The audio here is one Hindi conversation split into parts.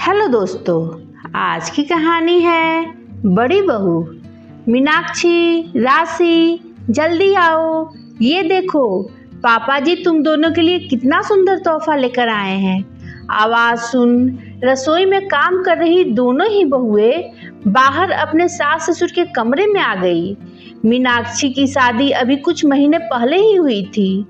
हेलो दोस्तों, आज की कहानी है बड़ी बहू। मीनाक्षी, राशि, जल्दी आओ, ये देखो पापा जी तुम दोनों के लिए कितना सुंदर तोहफा लेकर आए हैं। आवाज़ सुन रसोई में काम कर रही दोनों ही बहुएं बाहर अपने सास ससुर के कमरे में आ गई। मीनाक्षी की शादी अभी कुछ महीने पहले ही हुई थी,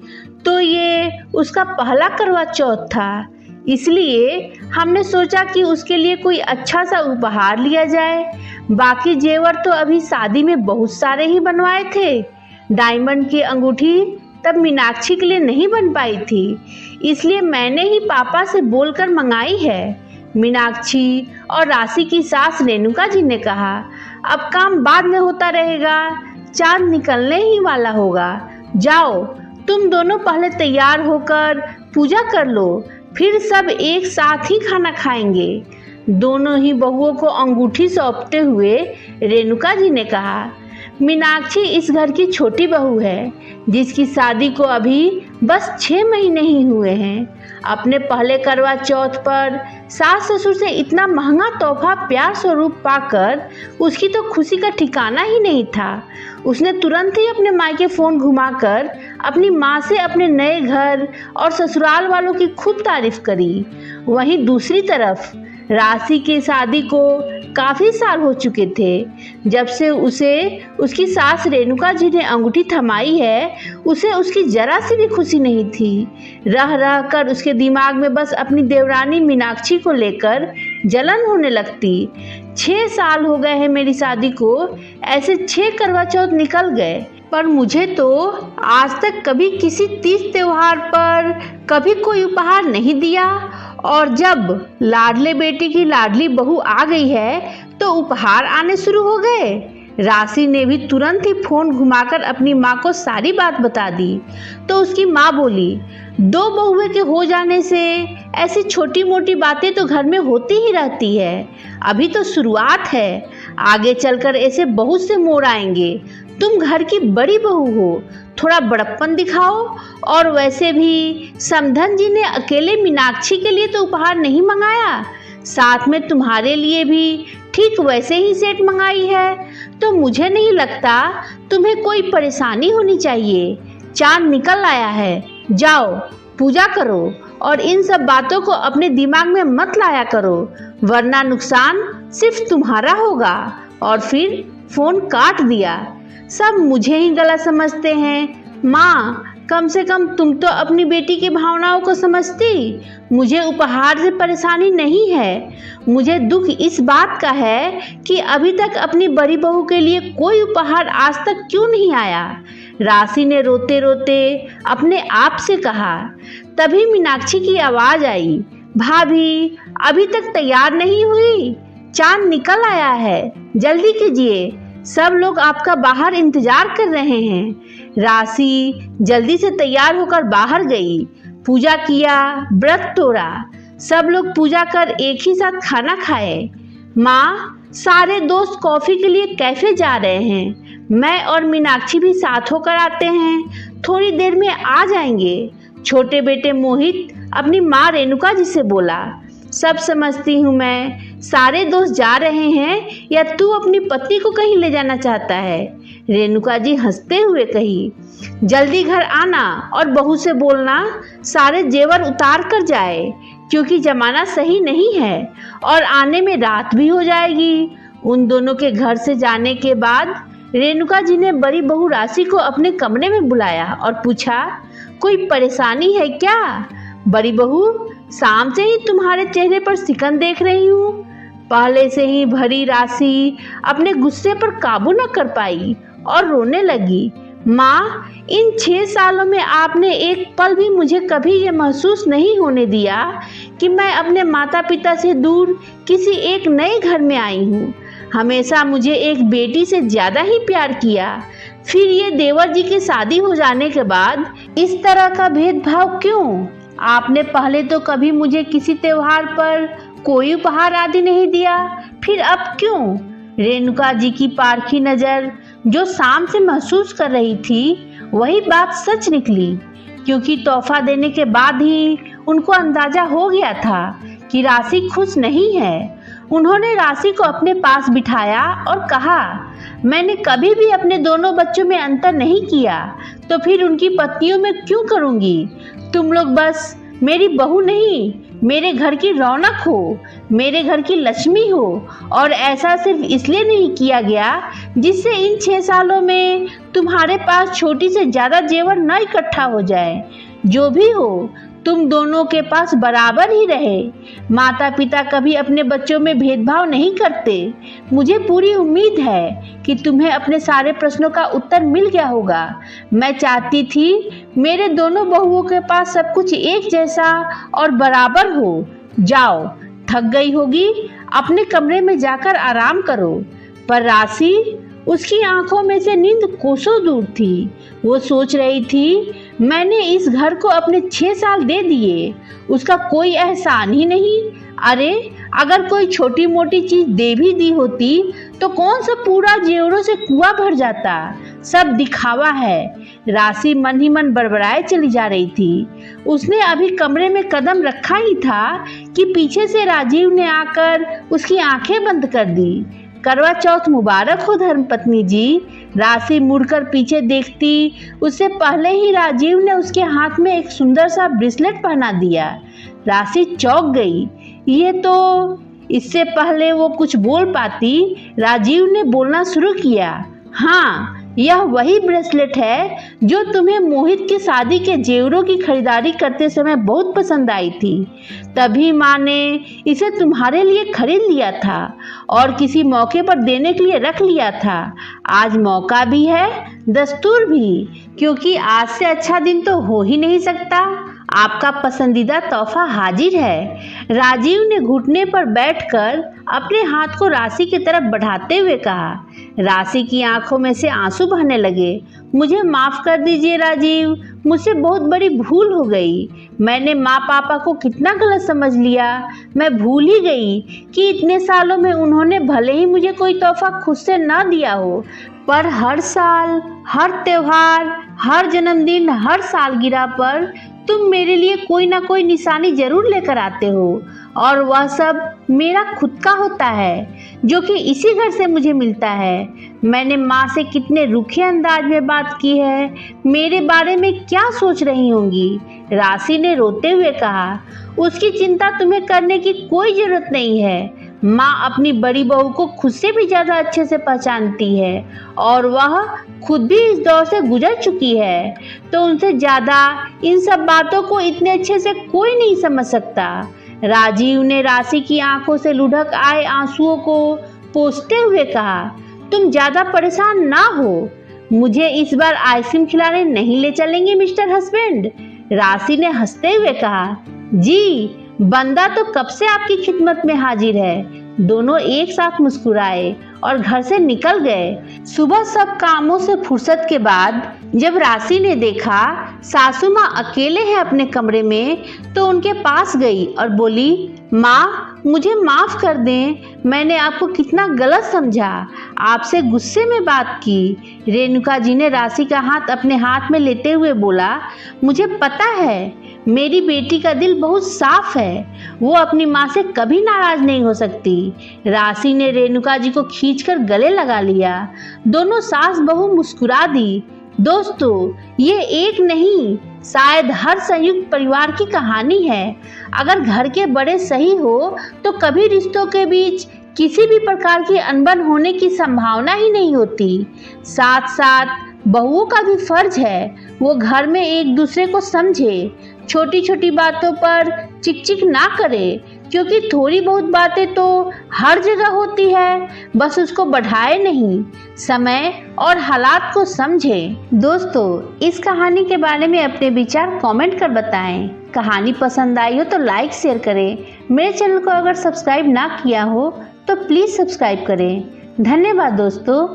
तो ये उसका पहला करवा चौथ था। इसलिए हमने सोचा कि उसके लिए कोई अच्छा सा उपहार लिया जाए। बाकी जेवर तो अभी शादी में बहुत सारे ही बनवाए थे। डायमंड की अंगूठी तब मीनाक्षी के लिए नहीं बन पाई थी, इसलिए मैंने ही पापा से बोलकर मंगाई है। मीनाक्षी और राशि की सास रेणुका जी ने कहा, अब काम बाद में होता रहेगा, चांद निकलने ही वाला होगा। जाओ तुम दोनों पहले तैयार होकर पूजा कर लो, फिर सब एक साथ ही खाना खाएंगे। दोनों ही बहुओं को अंगूठी सौंपते हुए रेणुका जी ने कहा, मीनाक्षी इस घर की छोटी बहू है, जिसकी शादी को अभी बस 6 महीने ही हुए हैं। अपने पहले करवा चौथ पर सास ससुर से इतना महंगा तोहफा प्यार स्वरूप पाकर उसकी तो खुशी का ठिकाना ही नहीं था। उसने तुरंत ही अपने मायके फ़ोन घुमाकर अपनी माँ से अपने नए घर और ससुराल वालों की खूब तारीफ करी। वहीं दूसरी तरफ राशि की शादी को काफ़ी साल हो चुके थे। जब से उसे उसकी सास रेणुका जी ने अंगूठी थमाई है, उसे उसकी जरा सी भी खुशी नहीं थी। रह रह कर उसके दिमाग में बस अपनी देवरानी मीनाक्षी को लेकर जलन होने लगती। 6 साल हो गए हैं मेरी शादी को, ऐसे 6 करवा चौथ निकल गए, पर मुझे तो आज तक कभी किसी तीज त्योहार पर कभी कोई उपहार नहीं दिया। और जब लाडले बेटे की लाडली बहू आ गई है तो उपहार आने शुरू हो गए। राशि ने भी तुरंत ही फोन घुमाकर अपनी माँ को सारी बात बता दी। तो उसकी माँ बोली, 2 बहुएं के हो जाने से ऐसी छोटी मोटी बातें तो घर में होती ही रहती है। अभी तो शुरुआत है, आगे चलकर ऐसे बहुत से मोड़ आएंगे। तुम घर की बड़ी बहू हो, थोड़ा बड़प्पन दिखाओ। और वैसे भी समधन जी ने अकेले मीनाक्षी के लिए तो उपहार नहीं मंगाया, साथ में तुम्हारे लिए भी ठीक वैसे ही सेट मंगाई है। तो मुझे नहीं लगता तुम्हें कोई परेशानी होनी चाहिए। चांद निकल आया है, जाओ पूजा करो और इन सब बातों को अपने दिमाग में मत लाया करो, वरना नुकसान सिर्फ तुम्हारा होगा। और फिर फोन काट दिया। सब मुझे ही गलत समझते हैं। माँ, कम से कम तुम तो अपनी बेटी की भावनाओं को समझती। मुझे उपहार से परेशानी नहीं है, मुझे दुख इस बात का है कि अभी तक अपनी बड़ी बहू के लिए कोई उपहार आज तक क्यों नहीं आया। राशि ने रोते रोते अपने आप से कहा। तभी मीनाक्षी की आवाज़ आई, भाभी अभी तक तैयार नहीं हुई, चांद निकल आया है, जल्दी कीजिए, सब लोग आपका बाहर इंतजार कर रहे हैं। राशि जल्दी से तैयार होकर बाहर गई, पूजा किया, व्रत तोड़ा। सब लोग पूजा कर एक ही साथ खाना खाए। माँ, सारे दोस्त कॉफ़ी के लिए कैफे जा रहे हैं, मैं और मीनाक्षी भी साथ होकर आते हैं, थोड़ी देर में आ जाएंगे। छोटे बेटे मोहित अपनी माँ रेणुका जी से बोला। सब समझती हूँ मैं, सारे दोस्त जा रहे हैं या तू अपनी पत्नी को कहीं ले जाना चाहता है। रेणुका जी हंसते हुए कही, जल्दी घर आना और बहू से बोलना सारे जेवर उतार कर जाए, क्योंकि जमाना सही नहीं है और आने में रात भी हो जाएगी। उन दोनों के घर से जाने के बाद रेणुका जी ने बड़ी बहू राशि को अपने कमरे में बुलाया और पूछा, कोई परेशानी है क्या? बड़ी बहू, शाम से ही तुम्हारे चेहरे पर सिकन देख रही हूँ। पहले से ही भरी राशि अपने गुस्से पर काबू न कर पाई और रोने लगी। माँ, इन 6 सालों में आपने एक पल भी मुझे कभी ये महसूस नहीं होने दिया कि मैं अपने माता पिता से दूर किसी एक नए घर में आई हूँ। हमेशा मुझे एक बेटी से ज़्यादा ही प्यार किया, फिर ये देवर जी की शादी हो जाने के बाद इस तरह का भेदभाव क्यों? आपने पहले तो कभी मुझे किसी त्योहार पर कोई उपहार आदि नहीं दिया, फिर अब क्यों? रेणुका जी की पारखी नज़र जो शाम से महसूस कर रही थी, वही बात सच निकली, क्योंकि तोहफा देने के बाद ही उनको अंदाजा हो गया था कि राशि खुश नहीं है। उन्होंने राशि को अपने पास बिठाया और कहा, मैंने कभी भी अपने दोनों बच्चों में अंतर नहीं किया, तो फिर उनकी पत्नियों में क्यों करूंगी। तुम लोग बस मेरी बहू नहीं, मेरे घर की रौनक हो, मेरे घर की लक्ष्मी हो। और ऐसा सिर्फ इसलिए नहीं किया गया जिससे इन 6 सालों में तुम्हारे पास छोटी से ज़्यादा जेवर न इकट्ठा हो जाए। जो भी हो, तुम दोनों के पास बराबर ही रहे। माता पिता कभी अपने बच्चों में भेदभाव नहीं करते। मुझे पूरी उम्मीद है कि तुम्हें अपने सारे प्रश्नों का उत्तर मिल गया होगा। मैं चाहती थी मेरे दोनों बहुओं के पास सब कुछ एक जैसा और बराबर हो। जाओ, थक गई होगी, अपने कमरे में जाकर आराम करो। पर राशि, उसकी आंखों में से नींद कोसों दूर थी। वो सोच रही थी, मैंने इस घर को अपने 6 साल दे दिए, उसका कोई एहसान ही नहीं। अरे, अगर कोई छोटी मोटी चीज दे भी दी होती तो कौन सा पूरा जेवरों से कुआं भर जाता। सब दिखावा है। राशि मन ही मन बड़बड़ाए चली जा रही थी। उसने अभी कमरे में कदम रखा ही था कि पीछे से राजीव ने आकर उसकी आंखें बंद कर दी। करवा चौथ मुबारक हो धर्मपत्नी जी। राशि मुड़कर पीछे देखती, उससे पहले ही राजीव ने उसके हाथ में एक सुंदर सा ब्रेसलेट पहना दिया। राशि चौंक गई। ये तो, इससे पहले वो कुछ बोल पाती, राजीव ने बोलना शुरू किया। हाँ, यह वही ब्रेसलेट है जो तुम्हें मोहित की शादी के जेवरों की खरीदारी करते समय बहुत पसंद आई थी। तभी माँ ने इसे तुम्हारे लिए खरीद लिया था और किसी मौके पर देने के लिए रख लिया था। आज मौका भी है, दस्तूर भी, क्योंकि आज से अच्छा दिन तो हो ही नहीं सकता। आपका पसंदीदा तोहफा हाजिर है। राजीव ने घुटने पर बैठकर अपने हाथ को राशि की तरफ बढ़ाते हुए कहा। राशि की आंखों में से आंसू बहने लगे। मुझे माफ कर दीजिए राजीव, मुझसे बहुत बड़ी भूल हो गई। मैंने माँ पापा को कितना गलत समझ लिया। मैं भूल ही गई कि इतने सालों में उन्होंने भले ही मुझे कोई तोहफा खुद से ना दिया हो, पर हर साल, हर त्योहार, हर जन्मदिन, हर सालगिरह पर तुम मेरे लिए कोई ना कोई निशानी जरूर लेकर आते हो, और वह सब मेरा खुद का होता है, जो कि इसी घर से मुझे मिलता है। मैंने माँ से कितने रूखे अंदाज में बात की है, मेरे बारे में क्या सोच रही होंगी। राशि ने रोते हुए कहा, उसकी चिंता तुम्हें करने की कोई जरूरत नहीं है। माँ अपनी बड़ी बहू को खुद से भी ज्यादा अच्छे से पहचानती है और वह खुद भी इस दौर से गुजर चुकी है, तो उनसे ज्यादा इन सब बातों को इतने अच्छे से कोई नहीं समझ सकता। राजीव ने राशि की आंखों से लुढ़क आए आंसुओं को पोंछते हुए कहा, तुम ज्यादा परेशान ना हो, मुझे इस बार आइसक्रीम खिलाने नहीं ले चलेंगे मिस्टर हस्बैंड। राशि ने हंसते हुए कहा, जी, बंदा तो कब से आपकी खिदमत में हाजिर है। दोनों एक साथ मुस्कुराए और घर से निकल गए। सुबह सब कामों से फुर्सत के बाद जब राशि ने देखा सासू माँ अकेले हैं अपने कमरे में, तो उनके पास गई और बोली, माँ, मुझे माफ कर दें, मैंने आपको कितना गलत समझा, आपसे गुस्से में बात की। रेणुका जी ने राशि का हाथ अपने हाथ में लेते हुए बोला, मुझे पता है मेरी बेटी का दिल बहुत साफ है, वो अपनी माँ से कभी नाराज नहीं हो सकती। राशि ने रेणुका जी को खींचकर गले लगा लिया। दोनों सास बहू मुस्कुरा दी। दोस्तों, ये एक नहीं, शायद हर संयुक्त परिवार की कहानी है। अगर घर के बड़े सही हो तो कभी रिश्तों के बीच किसी भी प्रकार की अनबन होने की संभावना ही नहीं होती। साथ साथ बहुओं का भी फर्ज है वो घर में एक दूसरे को समझे, छोटी छोटी बातों पर चिकचिक ना करे, क्योंकि थोड़ी बहुत बातें तो हर जगह होती है, बस उसको बढ़ाए नहीं, समय और हालात को समझे। दोस्तों, इस कहानी के बारे में अपने विचार कमेंट कर बताएं। कहानी पसंद आई हो तो लाइक शेयर करें। मेरे चैनल को अगर सब्सक्राइब ना किया हो तो प्लीज़ सब्सक्राइब करें। धन्यवाद दोस्तों।